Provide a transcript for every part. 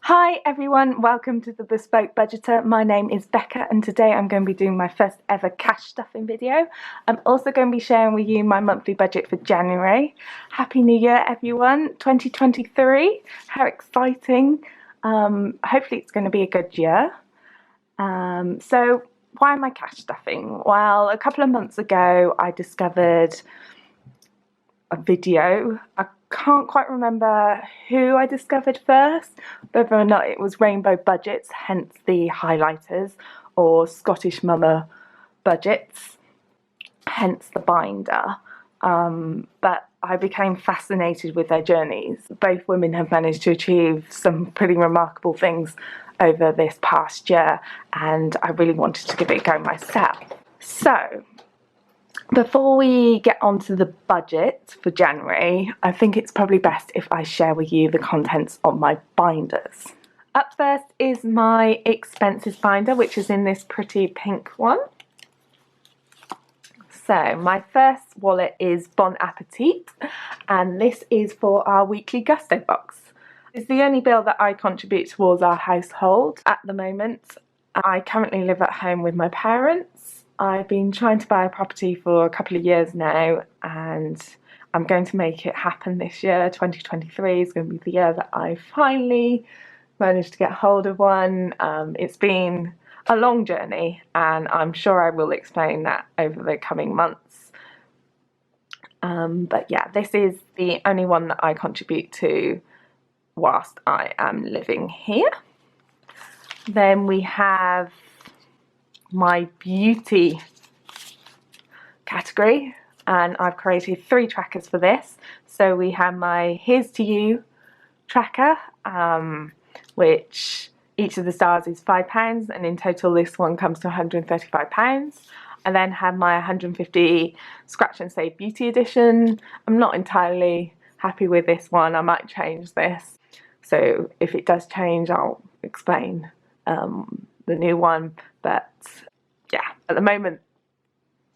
Hi everyone, welcome to the Bespoke Budgeter. My name is Becca and today I'm going to be doing my first ever cash stuffing video. I'm also going to be sharing with you my monthly budget for January. Happy New Year everyone, 2023, how exciting. Hopefully it's going to be a good year. So why am I cash stuffing? Well, a couple of months ago I discovered a video. I can't quite remember who I discovered first, whether or not it was Rainbow Budgets, hence the highlighters, or Scottish Mama Budgets, hence the binder. But I became fascinated with their journeys. Both women have managed to achieve some pretty remarkable things over this past year, and I really wanted to give it a go myself. So, before we get onto the budget for January, I think it's probably best if I share with you the contents of my binders. Up first is my expenses binder, which is in this pretty pink one. So my first wallet is Bon Appetit, and this is for our weekly Gusto box. It's the only bill that I contribute towards our household at the moment. I currently live at home with my parents. I've been trying to buy a property for a couple of years now, and I'm going to make it happen this year. 2023 is going to be the year that I finally managed to get hold of one. It's been a long journey, and I'm sure I will explain that over the coming months. But yeah, this is the only one that I contribute to whilst I am living here. Then we have my beauty category, and I've created 3 trackers for this. So we have my Here's to You tracker, which each of the stars is £5, and in total this one comes to £135. I then have my 150 Scratch and Save Beauty Edition. I'm not entirely happy with this one. I might change this. So if it does change, I'll explain the new one. But yeah, at the moment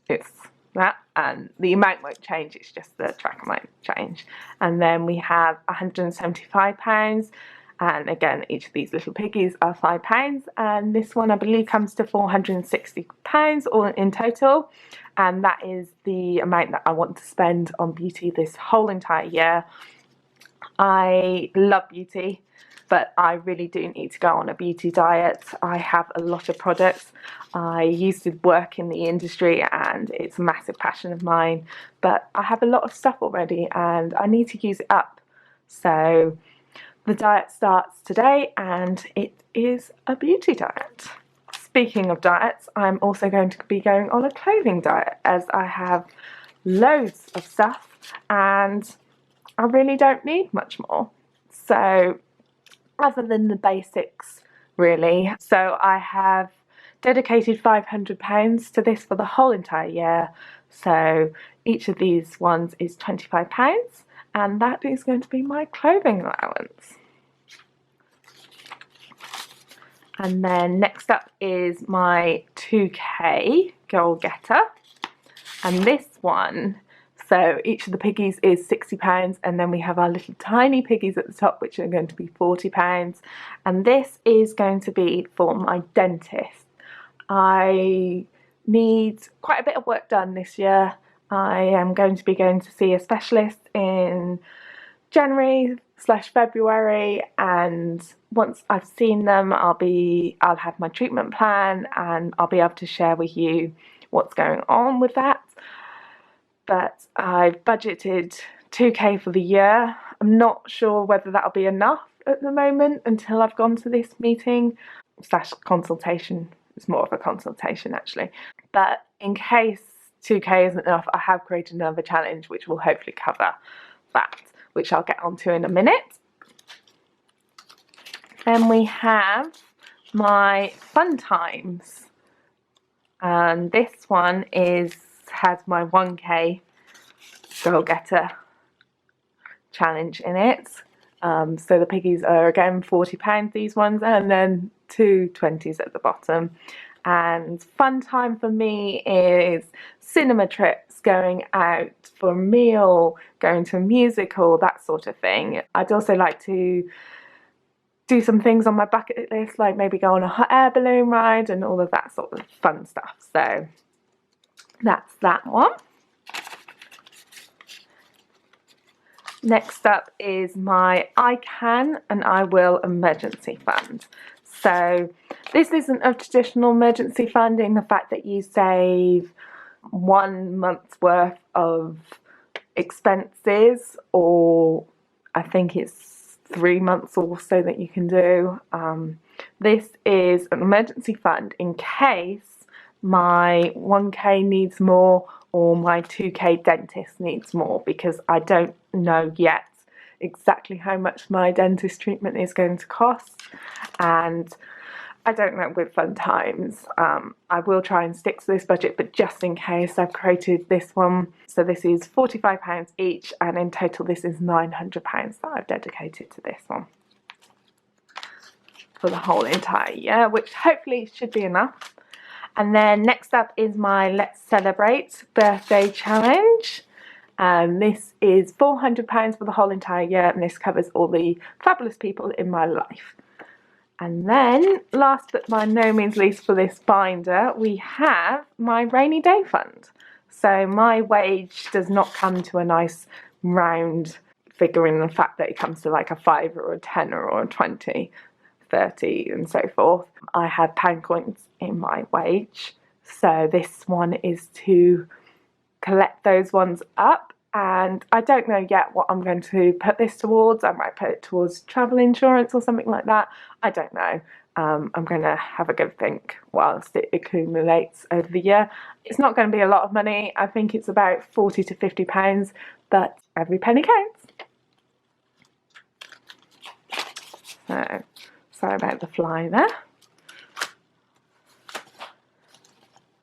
it's that, and the amount won't change, it's just the tracker might change. And then we have £175, and again each of these little piggies are £5, and this one I believe comes to £460 all in total, and that is the amount that I want to spend on beauty this whole entire year. I love beauty, but I really do need to go on a beauty diet. I have a lot of products. I used to work in the industry and it's a massive passion of mine, but I have a lot of stuff already and I need to use it up. So the diet starts today and it is a beauty diet. Speaking of diets, I'm also going to be going on a clothing diet as I have loads of stuff and I really don't need much more. So other than the basics, really. So I have dedicated £500 to this for the whole entire year. So each of these ones is £25, and that is going to be my clothing allowance. And then next up is my 2K goal getter, and this one, so each of the piggies is £60, and then we have our little tiny piggies at the top, which are going to be £40. And this is going to be for my dentist. I need quite a bit of work done this year. I am going to be going to see a specialist in January/February, and once I've seen them, I'll have my treatment plan and I'll be able to share with you what's going on with that. But I've budgeted 2K for the year. I'm not sure whether that'll be enough at the moment until I've gone to this meeting / consultation. It's more of a consultation actually. But in case 2K isn't enough, I have created another challenge which will hopefully cover that, which I'll get onto in a minute. Then we have my fun times, and this one has my 1K goal getter challenge in it. So the piggies are again £40, these ones, and then 2 20s at the bottom. And fun time for me is cinema trips, going out for a meal, going to a musical, that sort of thing. I'd also like to do some things on my bucket list, like maybe go on a hot air balloon ride and all of that sort of fun stuff. So that's that one. Next up is my I Can and I Will emergency fund. So this isn't a traditional emergency fund in the fact that you save 1 month's worth of expenses, or I think it's 3 months or so that you can do. This is an emergency fund in case my 1k needs more or my 2k dentist needs more, because I don't know yet exactly how much my dentist treatment is going to cost, and I don't know with fun times. I will try and stick to this budget, but just in case, I've created this one. So this is £45 each, and in total this is £900 that I've dedicated to this one for the whole entire year, which hopefully should be enough. And then next up is my Let's Celebrate birthday challenge. This is £400 for the whole entire year, and this covers all the fabulous people in my life. And then, last but by no means least for this binder, we have my rainy day fund. So my wage does not come to a nice round figure in the fact that it comes to like a 5 or a 10 or a 20, 30 and so forth. I have pound coins in my wage. So this one is to collect those ones up. And I don't know yet what I'm going to put this towards. I might put it towards travel insurance or something like that. I don't know. I'm going to have a good think whilst it accumulates over the year. It's not going to be a lot of money. I think it's about £40 to £50, but every penny counts. So, sorry about the fly there.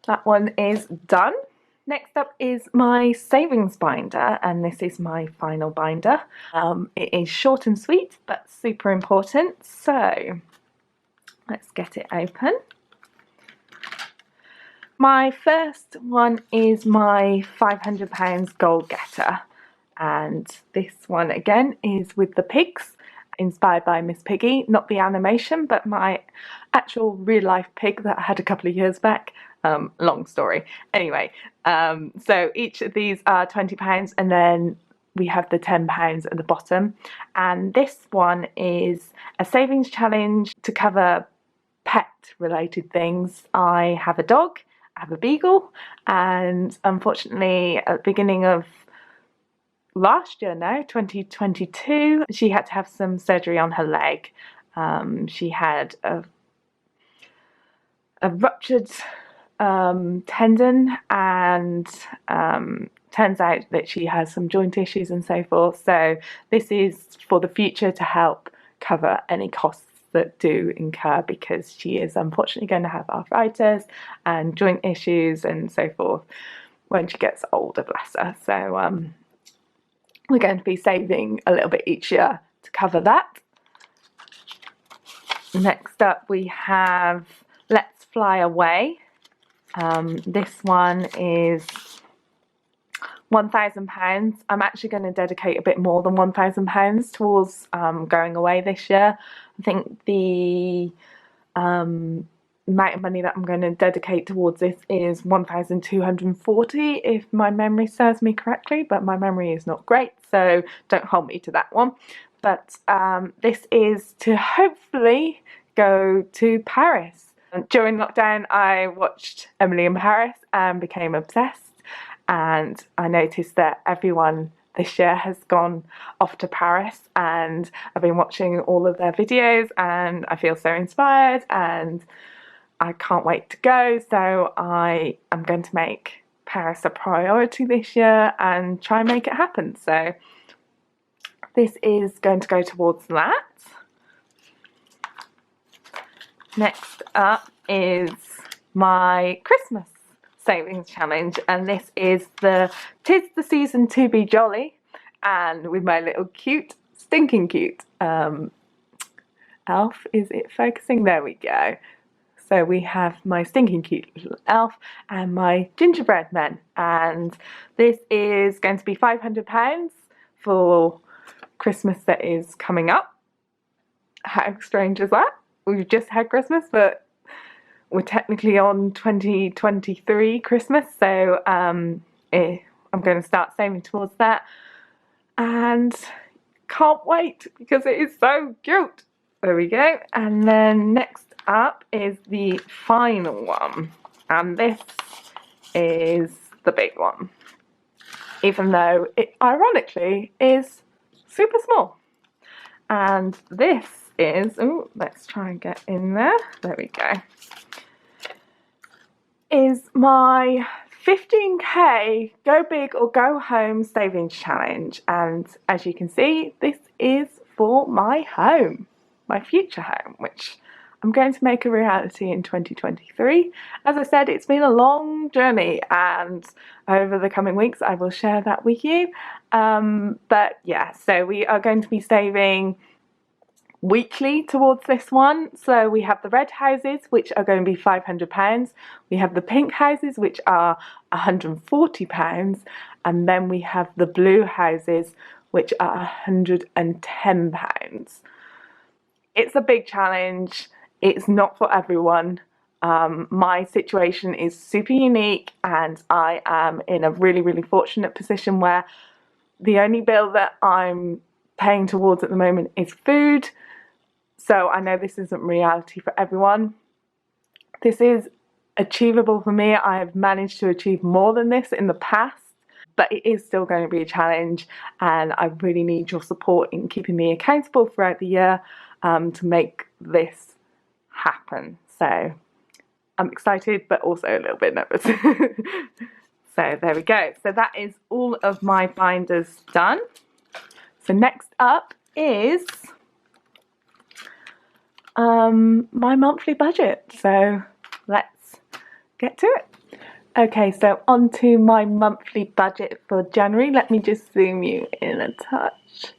That one is done. Next up is my savings binder, and this is my final binder. It is short and sweet, but super important. So let's get it open. My first one is my £500 goal getter, and this one again is with the pigs, inspired by Miss Piggy, not the animation, but my actual real life pig that I had a couple of years back. Long story. Anyway, so each of these are £20, and then we have the £10 at the bottom. And this one is a savings challenge to cover pet related things. I have a dog, I have a beagle, and unfortunately at the beginning of last year now, 2022, she had to have some surgery on her leg. She had a ruptured tendon, and turns out that she has some joint issues and so forth. So this is for the future to help cover any costs that do incur, because she is unfortunately going to have arthritis and joint issues and so forth when she gets older, bless her. So we're going to be saving a little bit each year to cover that. Next up we have Let's Fly Away. This one is £1,000. I'm actually going to dedicate a bit more than £1,000 towards going away this year. I think the amount of money that I'm going to dedicate towards this is £1,240 if my memory serves me correctly, but my memory is not great, so don't hold me to that one. But this is to hopefully go to Paris. During lockdown I watched Emily in Paris and became obsessed, and I noticed that everyone this year has gone off to Paris, and I've been watching all of their videos and I feel so inspired and I can't wait to go. So I am going to make Paris a priority this year and try and make it happen. So this is going to go towards that. Next up is my Christmas savings challenge, and this is the "'Tis the Season to Be Jolly", and with my little cute, stinking cute elf. Is it focusing? There we go. So we have my stinking cute little elf and my gingerbread men, and this is going to be £500 for Christmas that is coming up. How strange is that? We've just had Christmas, but we're technically on 2023 Christmas, so I'm going to start saving towards that, and can't wait because it is so cute. There we go. And then next up is the final one, and this is the big one, even though it ironically is super small. And this is, oh, let's try and get in there. There we go. Is my 15k go big or go home savings challenge. And as you can see, this is for my home, my future home, which I'm going to make a reality in 2023. As I said, it's been a long journey, and over the coming weeks I will share that with you. But yeah, so we are going to be saving weekly towards this one. So we have the red houses, which are going to be £500. We have the pink houses, which are £140, and then we have the blue houses, which are £110. It's a big challenge. It's not for everyone. My situation is super unique, and I am in a really, really fortunate position where the only bill that I'm paying towards at the moment is food. So I know this isn't reality for everyone. This is achievable for me. I have managed to achieve more than this in the past, but it is still going to be a challenge, and I really need your support in keeping me accountable throughout the year to make this happen. So I'm excited, but also a little bit nervous. So there we go. So that is all of my binders done. So next up is my monthly budget. So let's get to it. Okay, so on to my monthly budget for January. Let me just zoom you in a touch.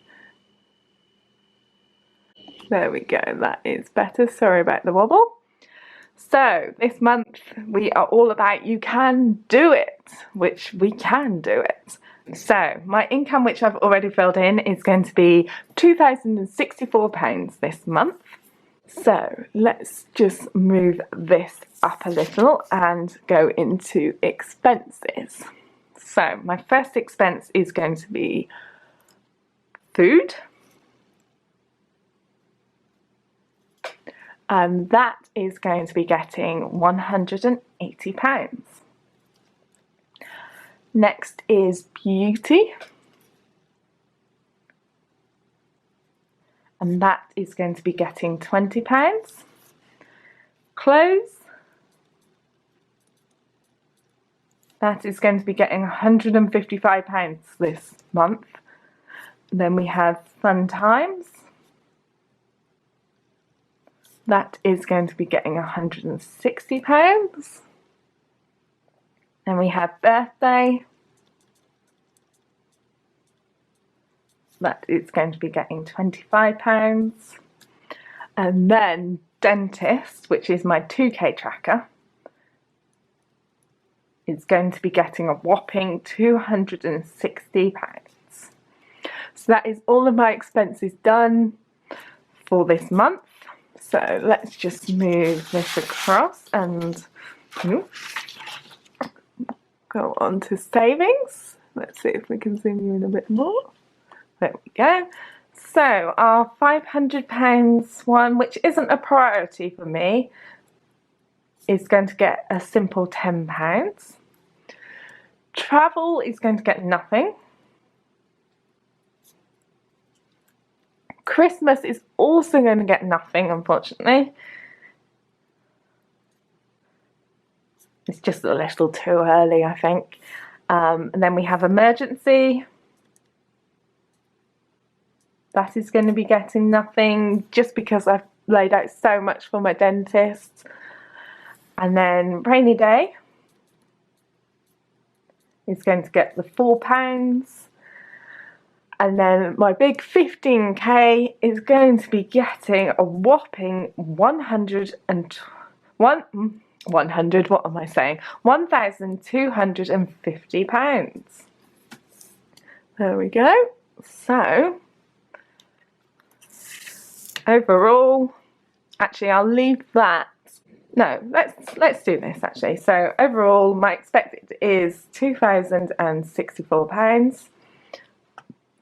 There we go, that is better. Sorry about the wobble. So this month we are all about you can do it, which we can do it. So my income, which I've already filled in, is going to be £2,064 this month. So let's just move this up a little and go into expenses. So my first expense is going to be food. And that is going to be getting £180. Next is beauty. And that is going to be getting £20. Clothes. That is going to be getting £155 this month. Then we have fun times. That is going to be getting £160. Then we have birthday. That is going to be getting £25. And then dentist, which is my 2k tracker, is going to be getting a whopping £260. So that is all of my expenses done for this month. So let's just move this across and go on to savings. Let's see if we can zoom you in a bit more. There we go. So our £500 one, which isn't a priority for me, is going to get a simple £10. Travel is going to get nothing. Christmas is also going to get nothing, unfortunately. It's just a little too early, I think. And then we have emergency. That is going to be getting nothing just because I've laid out so much for my dentist. And then rainy day is going to get the £4. And then my big 15k is going to be getting a whopping £1,250. There we go. So overall, actually I'll leave that. No, let's do this actually. So overall my expected is £2,064.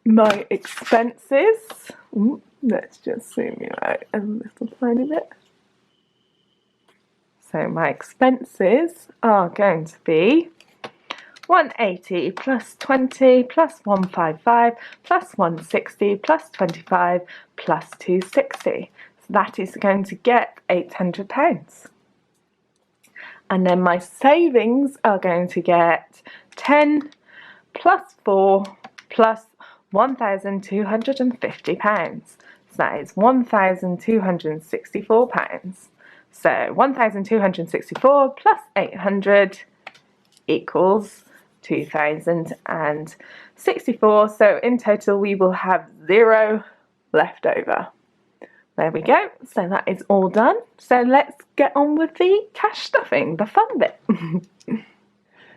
My expenses, let's just zoom you out a little tiny bit. So my expenses are going to be 180 plus 20 plus 155 plus 160 plus 25 plus 260. So that is going to get £800. And then my savings are going to get 10 plus 4 plus £1,250. So that is £1,264. So 1,264 plus 800 equals 2,064. So in total we will have 0 left over. There we go. So that is all done. So let's get on with the cash stuffing, the fun bit.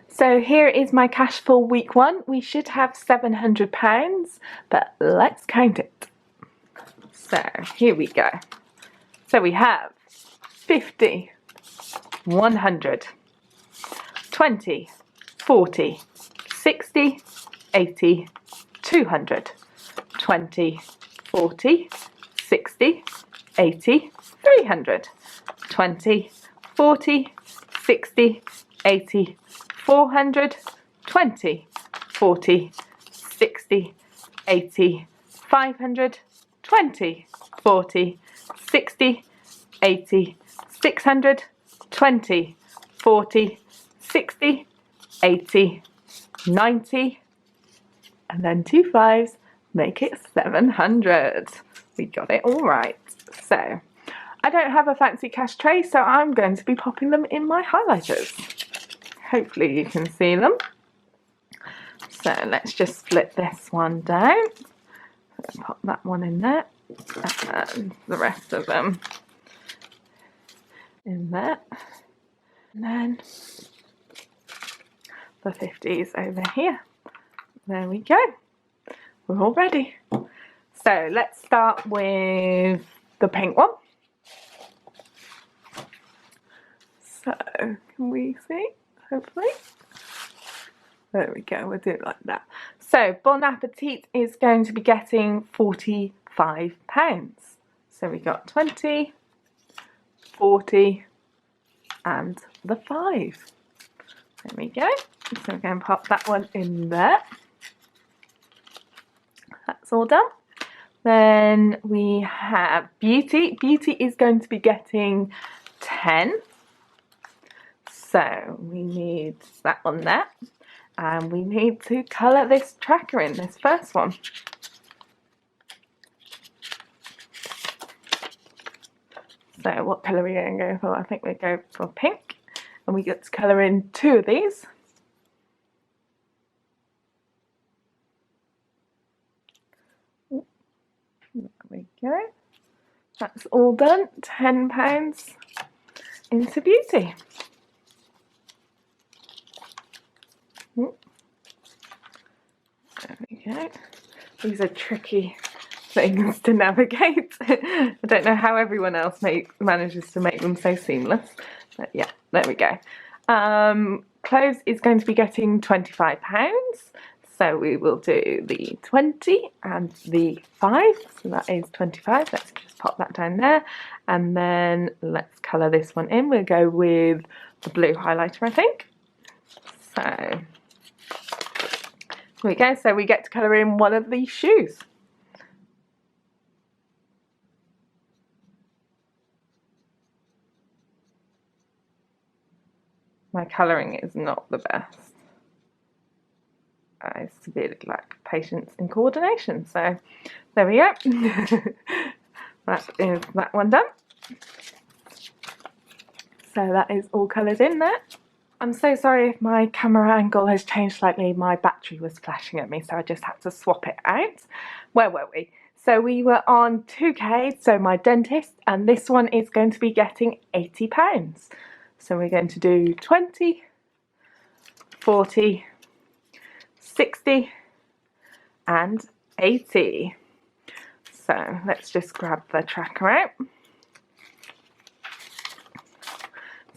So here is my cash for week 1. We should have £700, but let's count it. So here we go. So we have 50, 100, 20, 40, 60, 80, 200, 20, 40, 60, 80, 300, 20, 40, 60, 80, 400, 20, 40, 60, 80, 500, 20, 40, 60, 80, 600, 20, 40, 60, 80, 90, and then 2 5s make it 700. We got it all right. So I don't have a fancy cash tray, so I'm going to be popping them in my highlighters. Hopefully you can see them. So let's just split this one down. Pop that one in there, and the rest of them in there. And then the 50s over here. There we go. We're all ready. So let's start with the pink one. So can we see? Hopefully. There we go. We'll do it like that. So Bon Appetit is going to be getting £45. So we got 20, 40, and the 5. There we go. So we're going to pop that one in there. That's all done. Then we have Beauty. Beauty is going to be getting 10. So we need that one there. And we need to colour this tracker in, this first one. So what colour are we going to go for? I think we go for pink. And we get to colour in 2 of these. There we go. That's all done. £10 into Beauty. There we go. These are tricky things to navigate. I don't know how everyone else manages to make them so seamless. But yeah, there we go. Clothes is going to be getting £25. So we will do the 20 and the 5. So that is 25. Let's just pop that down there. And then let's colour this one in. We'll go with the blue highlighter, I think. So here we go. So we get to colour in one of these shoes. My colouring is not the best. I severely lack patience and coordination. So there we go. That is that one done. So that is all coloured in there. I'm so sorry if my camera angle has changed slightly. My battery was flashing at me, so I just had to swap it out. Where were we? So we were on 2K, so my dentist, and this one is going to be getting £80. So we're going to do 20, 40, 60, and 80. So let's just grab the tracker out.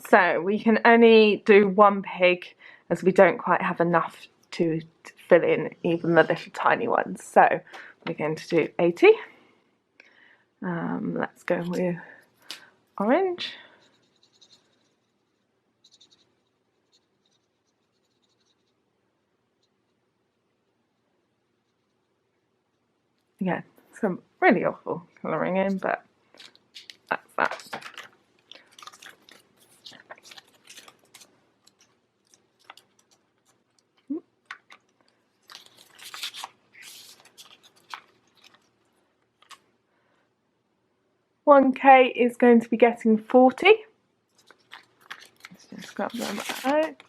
So we can only do one pig as we don't quite have enough to fill in even the little tiny ones. So we're going to do 80. Let's go with orange. Yeah, some really awful colouring in, but that's that. $1K is going to be getting 40. Let's just grab them out.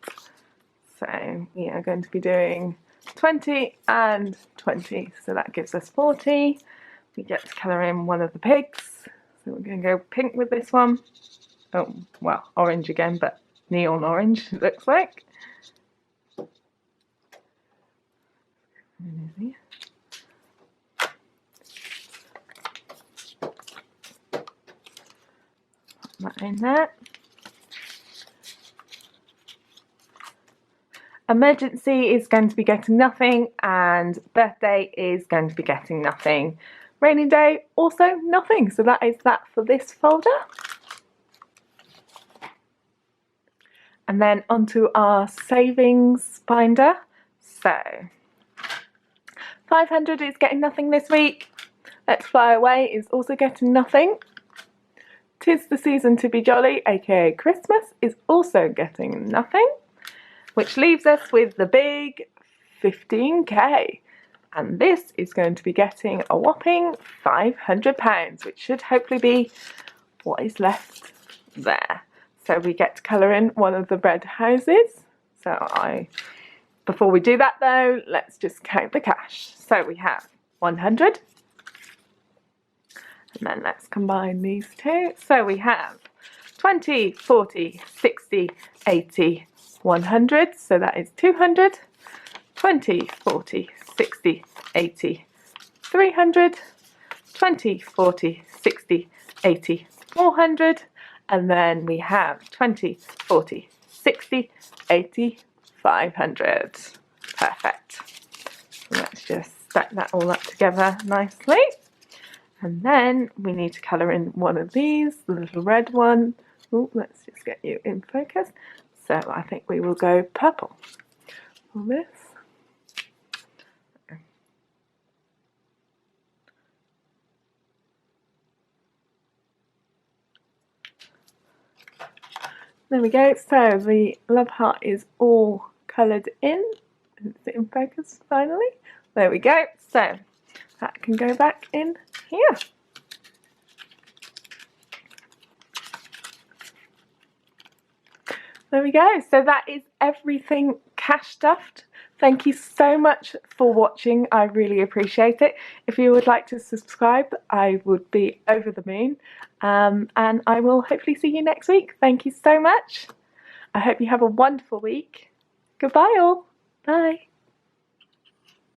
So we are going to be doing 20 and 20, so that gives us 40. We get to colour in one of the pigs, so we're going to go pink with this one. Oh, well, orange again, but neon orange it looks like. Put that in there. Emergency is going to be getting nothing, and birthday is going to be getting nothing. Rainy day, also nothing. So that is that for this folder. And then onto our savings binder. So 500 is getting nothing this week. Let's Fly Away is also getting nothing. 'Tis the Season to Be Jolly, aka Christmas, is also getting nothing. Which leaves us with the big 15K. And this is going to be getting a whopping £500, which should hopefully be what is left there. So we get to colour in one of the red houses. So before we do that though, let's just count the cash. So we have 100. And then let's combine these two. So we have 20, 40, 60, 80, 100, so that is 200, 20, 40, 60, 80, 300, 20, 40, 60, 80, 400, and then we have 20, 40, 60, 80, 500. Perfect. So let's just stack that all up together nicely. And then we need to colour in one of these, the little red one. Oh, let's just get you in focus. So I think we will go purple on this. There we go. So the love heart is all coloured in. Is it in focus finally? There we go. So that can go back in here. There we go. So that is everything cash stuffed. Thank you so much for watching. I really appreciate it. If you would like to subscribe, I would be over the moon. And I will hopefully see you next week. Thank you so much. I hope you have a wonderful week. Goodbye all. Bye.